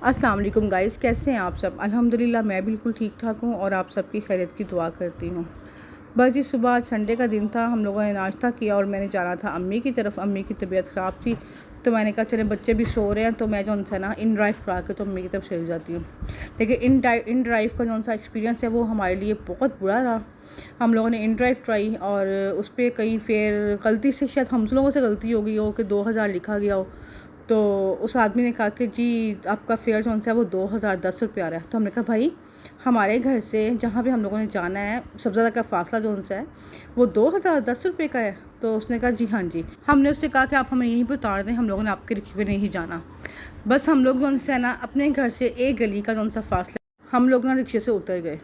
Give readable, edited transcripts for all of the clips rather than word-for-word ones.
अस्सलाम वालेकुम गाइस, कैसे हैं आप सब। अल्हम्दुलिल्लाह मैं बिल्कुल ठीक ठाक हूँ और आप सबकी खैरियत की दुआ करती हूँ। बस जी सुबह आज संडे का दिन था, हम लोगों ने नाश्ता किया और मैंने जाना था अम्मी की तरफ। अम्मी की तबीयत ख़राब थी तो मैंने कहा चले बच्चे भी सो रहे हैं तो मैं जो सा ना इन ड्राइव करा के तो अम्मी की तरफ चली जाती हूँ। लेकिन इन ड्राइव का जो सा एक्सपीरियंस है वो हमारे लिए बहुत बुरा रहा। हम लोगों ने इन ड्राइव ट्राई और उस पर कहीं फिर गलती से, शायद हम लोगों से गलती हो गई हो कि 2000 लिखा गया हो। तो उस आदमी ने कहा कि जी आपका फेयर जो है वो 2010 रुपये आ रहा है। तो हमने कहा भाई हमारे घर से जहाँ भी हम लोगों ने जाना है सबसे ज़्यादा का फासला जो है वो 2010 रुपये का है। तो उसने कहा जी हाँ जी। हमने उससे कहा कि आप हमें यहीं पर उतार दें, हम लोगों ने आपके रिक्शे पे नहीं जाना। बस हम लोग जो है ना अपने घर से एक गली का जो सा फासला हम लोग ना रिक्शे से उतर गए।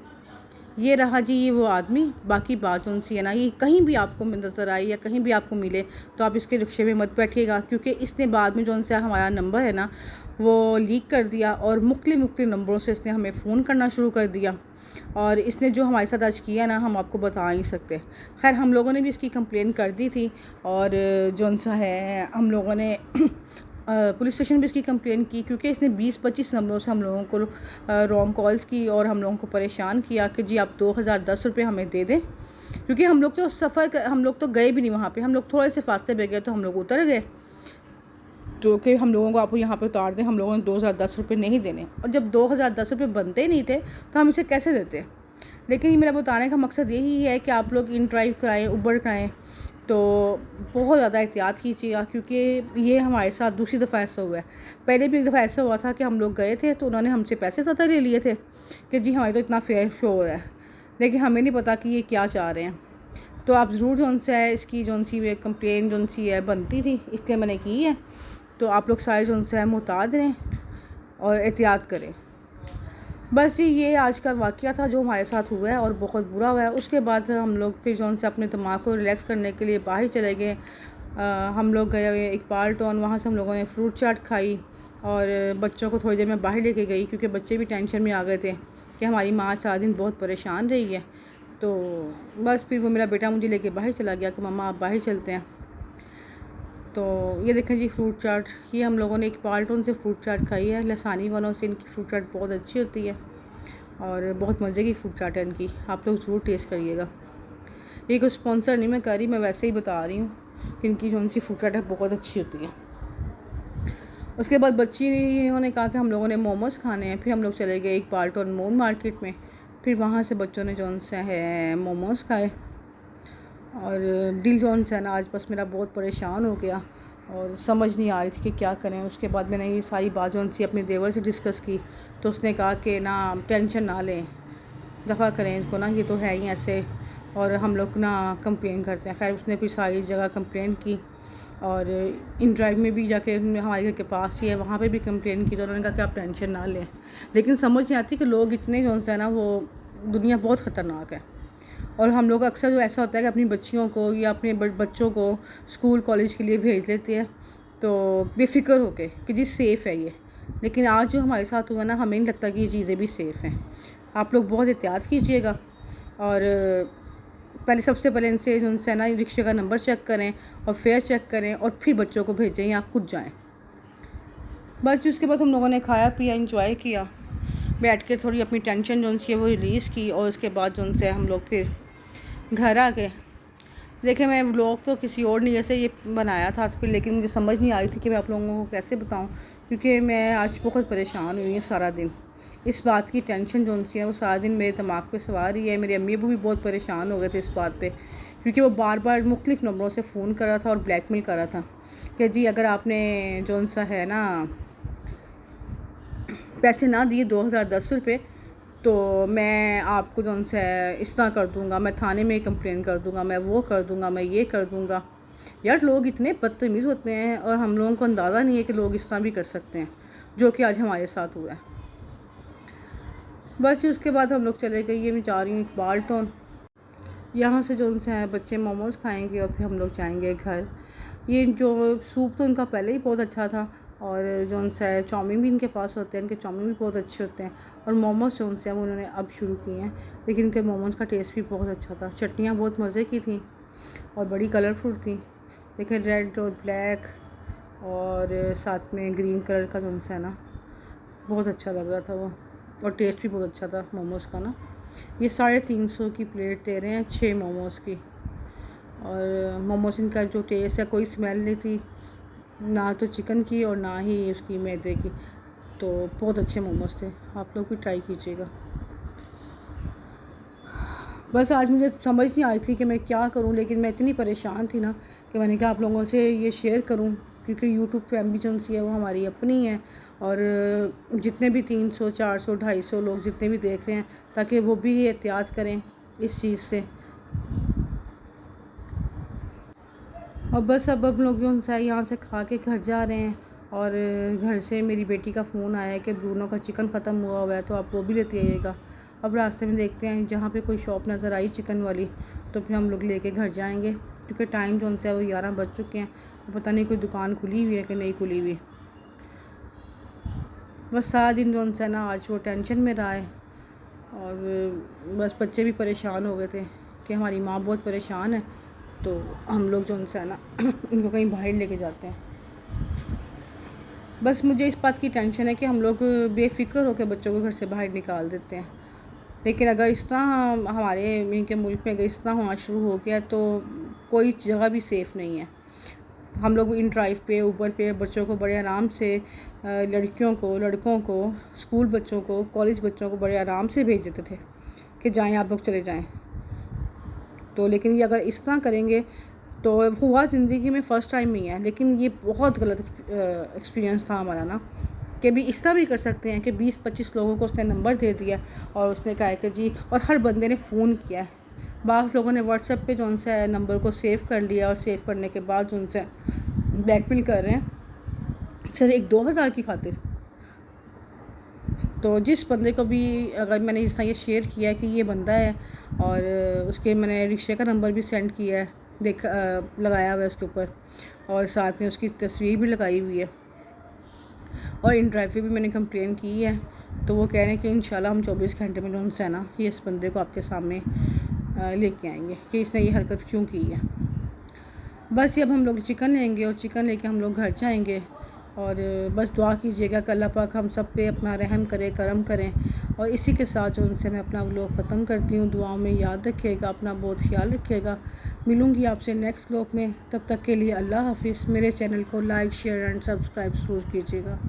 ये रहा जी ये वो आदमी। बाकी बात उनसी है ना, ये कहीं भी आपको नज़र आई या कहीं भी आपको मिले तो आप इसके रिक्शे में मत बैठिएगा, क्योंकि इसने बाद में जो उनसे हमारा नंबर है ना वो लीक कर दिया और मुख्तलिफ नंबरों से इसने हमें फ़ोन करना शुरू कर दिया। और इसने जो हमारे साथ आज किया ना हम आपको बता नहीं सकते। खैर हम लोगों ने भी इसकी कंप्लेन कर दी थी और जो सा है हम लोगों ने पुलिस स्टेशन भी इसकी कंप्लेन की, क्योंकि इसने 20-25 नंबरों से हम लोगों को रॉन्ग कॉल्स की और हम लोगों को परेशान किया कि जी आप 2010 रुपये हमें दे दें। क्योंकि हम लोग तो हम लोग तो गए भी नहीं वहाँ पे, हम लोग थोड़े से फासले पे गए तो हम लोग उतर गए। तो कि हम लोगों को आप यहाँ पे उतार दें, हम लोगों ने 2010 रुपये नहीं देने। और जब 2010 रुपये बनते ही नहीं थे तो हम इसे कैसे देते। लेकिन मेरा बताने का मकसद यही है कि आप लोग इन ड्राइव कराएँ, उबर कराएँ तो बहुत ज़्यादा एहतियात कीजिएगा, क्योंकि ये हमारे साथ दूसरी दफ़ा ऐसा हुआ है। पहले भी एक दफ़ा ऐसा हुआ था कि हम लोग गए थे तो उन्होंने हमसे पैसे ज़्यादा ले लिए थे कि जी हमारे तो इतना फेयर शो हो रहा है, लेकिन हमें नहीं पता कि ये क्या चाह रहे हैं। तो आप ज़रूर जो सा है इसकी जो सी वे कंप्लेन जो सी है बनती थी, इसलिए मैंने की है। तो आप लोग सारे जो सा है मुहतात रहें और एहतियात करें। बस जी ये आज का वाक़या था जो हमारे साथ हुआ है और बहुत बुरा हुआ है। उसके बाद हम लोग फिर जो से अपने दिमाग को रिलैक्स करने के लिए बाहर चले गए। हम लोग गए हुए इकबाल टाउन, वहाँ से हम लोगों ने फ्रूट चाट खाई और बच्चों को थोड़ी देर में बाहर लेके गई, क्योंकि बच्चे भी टेंशन में आ गए थे कि हमारी माँ सारा दिन बहुत परेशान रही है। तो बस फिर वो मेरा बेटा मुझे लेके बाहर चला गया कि मम्मा आप बाहर चलते हैं। तो ये देखें जी फ्रूट चाट, ये हम लोगों ने एक पाल्टन से फ्रूट चाट खाई है। लसानी वालों से इनकी फ्रूट चाट बहुत अच्छी होती है और बहुत मज़े की फ्रूट चाट है इनकी, आप लोग ज़रूर टेस्ट करिएगा। ये कोई स्पॉन्सर नहीं मैं कर रही, मैं वैसे ही बता रही हूँ कि इनकी जो सी फ्रूट चाट है बहुत अच्छी होती है। उसके बाद बच्चियों ने कहा कि हम लोगों ने मोमोज़ खाने हैं। फिर हम लोग चले गए एक पाल्टन मोन मार्केट में, फिर वहाँ से बच्चों ने जो सा है मोमोज़ खाए। और दिल जो है ना आज बस मेरा बहुत परेशान हो गया और समझ नहीं आ रही थी कि क्या करें। उसके बाद मैंने ये सारी बात जो सी अपने देवर से डिस्कस की तो उसने कहा कि ना टेंशन ना लें, दफ़ा करें इसको ना, ये तो है ही ऐसे और हम लोग ना कंप्लेन करते हैं। खैर उसने फिर सारी जगह कंप्लेन की और इन ड्राइव में भी जाके हमारे घर के पास ही है वहाँ पे भी कंप्लेन की। तो उन्होंने कहा कि आप टेंशन ना लें। लेकिन समझ नहीं आती कि लोग इतने जो है ना, वो दुनिया बहुत ख़तरनाक है। और हम लोग अक्सर जो ऐसा होता है कि अपनी बच्चियों को या अपने बच्चों को स्कूल कॉलेज के लिए भेज लेते हैं तो बेफिक्र होके कि जी सेफ़ है ये। लेकिन आज जो हमारे साथ हुआ ना, हमें नहीं लगता कि ये चीज़ें भी सेफ़ हैं। आप लोग बहुत एहतियात कीजिएगा और पहले सबसे पहले इनसे उनसे ना रिक्शे का नंबर चेक करें और फेयर चेक करें और फिर बच्चों को भेजें या खुद जाएँ। बस उसके बाद हम लोगों ने खाया पिया, इंजॉय किया, बैठ के थोड़ी अपनी टेंशन जो सी है वो रिलीज़ की और उसके बाद जो से हम लोग फिर घर आ गए। देखिए मैं व्लॉग तो किसी और ने जैसे ये बनाया था फिर, लेकिन मुझे समझ नहीं आ रही थी कि मैं आप लोगों को कैसे बताऊं, क्योंकि मैं आज बहुत परेशान हुई हूँ सारा दिन। इस बात की टेंशन जो सी है वो सारा दिन मेरे दिमाग पे सवार ही है। मेरे अम्मी अबू भी बहुत परेशान हो गए थे इस बात पे, क्योंकि वो बार बार मुख्तलिफ़ नंबरों से फ़ोन कर रहा था और ब्लैकमेल कर रहा था कि जी अगर आपने जो सा है ना पैसे ना दिए 2010 रुपये तो मैं आपको जो है इस तरह कर दूँगा, मैं थाने में कंप्लेन कर दूँगा, मैं वो कर दूँगा, मैं ये कर दूँगा। यार लोग इतने बदतमीज़ होते हैं और हम लोगों को अंदाज़ा नहीं है कि लोग इस तरह भी कर सकते हैं, जो कि आज हमारे साथ हुआ है। बस उसके बाद हम लोग चले गए। ये मैं जा रही हूँ इकबाल टाउन, यहाँ से जो है बच्चे मोमोज़ खाएँगे और फिर हम लोग जाएँगे घर। ये जो सूप तो इनका पहले ही बहुत अच्छा था और जो सा है चाउमीन भी इनके पास होते हैं, इनके चाउमीन भी बहुत अच्छे होते हैं और मोमोज़ जो से हैं वो उन्होंने अब शुरू किए हैं। लेकिन इनके मोमोज़ का टेस्ट भी बहुत अच्छा था, चटनियाँ बहुत मज़े की थी और बड़ी कलरफुल थी। देखिए रेड और ब्लैक और साथ में ग्रीन कलर का जो है ना बहुत अच्छा लग रहा था वो, और टेस्ट भी बहुत अच्छा था मोमोज़ का ना। ये 350 की प्लेट दे रहे हैं 6 मोमोज़ की। और मोमोज़ इनका जो टेस्ट है, कोई स्मेल नहीं थी, ना तो चिकन की और ना ही उसकी मैदे की। तो बहुत अच्छे मोमोज़ थे, आप लोग भी ट्राई कीजिएगा। बस आज मुझे समझ नहीं आई थी कि मैं क्या करूं, लेकिन मैं इतनी परेशान थी ना कि मैंने कहा आप लोगों से ये शेयर करूं, क्योंकि यूट्यूब फैमिली जो सी है वो हमारी अपनी है। और जितने भी 300 400 250 लोग जितने भी देख रहे हैं, ताकि वो भी एहतियात करें इस चीज़ से। और बस अब हम लोग जो है यहाँ से खा के घर जा रहे हैं। और घर से मेरी बेटी का फ़ोन आया है कि ब्रूनो का चिकन ख़त्म हुआ है, तो आप वो भी लेते आइएगा। अब रास्ते में देखते हैं जहाँ पे कोई शॉप नज़र आई चिकन वाली, तो फिर हम लोग लेके घर जाएंगे, क्योंकि टाइम जो है वो 11 बज चुके हैं। तो पता नहीं कोई दुकान खुली हुई है कि नहीं खुली हुई। बस सारा दिन जो है ना आज वो टेंशन में रहा है। और बस बच्चे भी परेशान हो गए थे कि हमारी माँ बहुत परेशान है, तो हम लोग जो है ना इनको कहीं बाहर लेके जाते हैं। बस मुझे इस बात की टेंशन है कि हम लोग बेफ़िक्र होकर बच्चों को घर से बाहर निकाल देते हैं, लेकिन अगर इस तरह हमारे इनके मुल्क में अगर इस तरह होना शुरू हो गया तो कोई जगह भी सेफ़ नहीं है। हम लोग इन ड्राइव पे ऊबर पे बच्चों को बड़े आराम से, लड़कियों को लड़कों को, स्कूल बच्चों को, कॉलेज बच्चों को बड़े आराम से भेज देते थे कि जाएं आप लोग चले जाएं। तो लेकिन ये अगर इस तरह करेंगे तो हुआ ज़िंदगी में फ़र्स्ट टाइम ही है, लेकिन ये बहुत गलत एक्सपीरियंस था हमारा ना, कि भी इस तरह भी कर सकते हैं कि 20-25 लोगों को उसने नंबर दे दिया और उसने कहा कि जी, और हर बंदे ने फ़ोन किया है। बाक़ लोगों ने व्हाट्सएप पे जो उनसे नंबर को सेव कर लिया, और सेव करने के बाद उनसे ब्लैकमेल कर रहे हैं सिर्फ 1-2 हज़ार की खातिर। तो जिस बंदे को भी अगर मैंने इस तरह ये शेयर किया है कि ये बंदा है, और उसके मैंने रिक्शे का नंबर भी सेंड किया है, लगाया हुआ है उसके ऊपर, और साथ में उसकी तस्वीर भी लगाई हुई है, और इन ड्राइव पे भी मैंने कंप्लेन की है। तो वो कह रहे हैं कि इंशाल्लाह हम 24 घंटे में जो है ना ये इस बंदे को आपके सामने लेके आएंगे कि इसने ये हरकत क्यों की है। बस ये अब हम लोग चिकन लेंगे और चिकन लेके हम लोग घर जाएंगे। और बस दुआ कीजिएगा कि अल्लाह पाक हम सब पे अपना रहम करे, करम करें। और इसी के साथ जो उनसे मैं अपना व्लॉग ख़त्म करती हूँ। दुआओं में याद रखिएगा, अपना बहुत ख्याल रखिएगा। मिलूँगी आपसे नेक्स्ट व्लॉग में, तब तक के लिए अल्लाह हाफिज़। मेरे चैनल को लाइक, शेयर एंड सब्सक्राइब ज़रूर कीजिएगा।